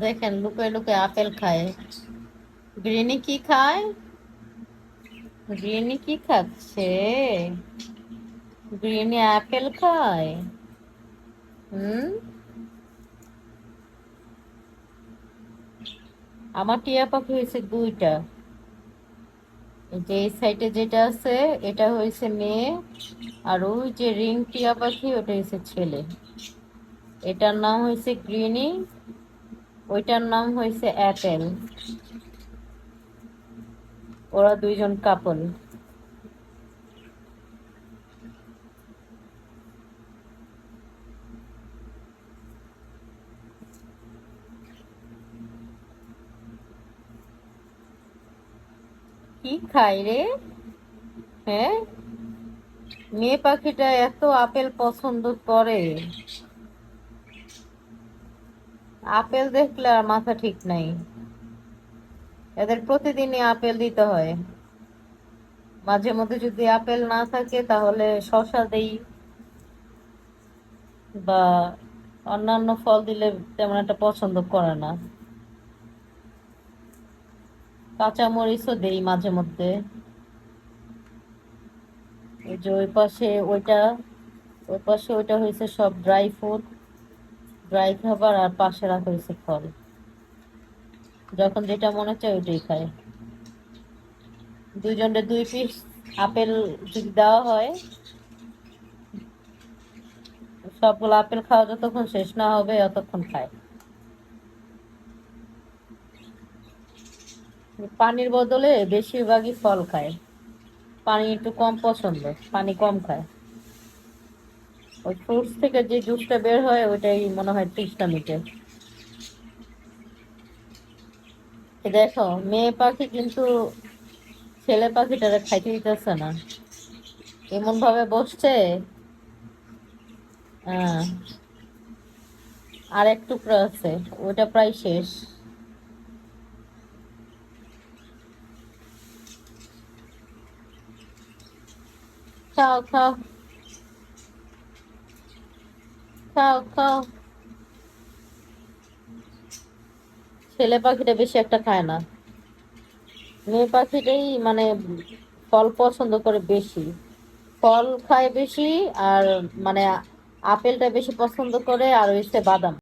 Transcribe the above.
দেখেন লুকায় লুকায় আপেল খায়। গ্রিনি কি খায়? গ্রিনি কি খাচ্ছে? গ্রিনি আপেল খায়। হুম, আমার টিয়া পাখি হয়েছে দুইটা। এই যে এই সাইডে যেটা আছে এটা হয়েছে মেয়ে, আর ওই যে রিং টিয়া পাখি ওটা হয়েছে ছেলে। এটার নাম হয়েছে গ্রিনি, ওইটার নাম হয়েছে অ্যাপেল। ওরা দুইজন কাপল। কি খায় রে? হ্যাঁ, মেয়ে পাখিটা এত আপেল পছন্দ করে, আপেল দেখলে আর মাথা ঠিক নাই। এদের প্রতিদিনই আপেল দিতে হয়। মাঝে মধ্যে যদি আপেল না থাকে তাহলে শসা দেই, বা অন্যান্য ফল দিলে তেমন একটা পছন্দ করে না। কাঁচা মরিচও দেই মাঝে মধ্যে। এই যে ওই পাশে ওইটা হয়েছে সব ড্রাই ফ্রুট, ড্রাই খাবার, আর পাশে রাখা হয়েছে ফল। যখন যেটা মনে চায় ওইটাই খায়। দুইজনের 2 পিস আপেল যদি দেওয়া হয়, সবগুলো আপেল খাওয়া যতক্ষণ শেষ না হবে ততক্ষণ খায়। পানির বদলে বেশিরভাগই ফল খায়। পানি একটু কম পছন্দ, পানি কম খায়। ওই ফ্রুটস থেকে যে জুসটা বের হয় ওইটাই মনে হয় তৃষ্ণা মিটে। দেখো, মেয়ে পাখি কিন্তু ছেলে পাখিটারে খাইতে দিতেছে না, এমন ভাবে বসছে। আহ, আর এক টুকরো আছে, ওটা প্রায় শেষ। খাও খাও, খাও খাও। ছেলে পাখিটা বেশি একটা খায় না, মেয়ে পাখিটাই মানে ফল পছন্দ করে বেশি। ফল খায় বেশি, আর মানে আপেলটা বেশি পছন্দ করে, আর হচ্ছে বাদাম।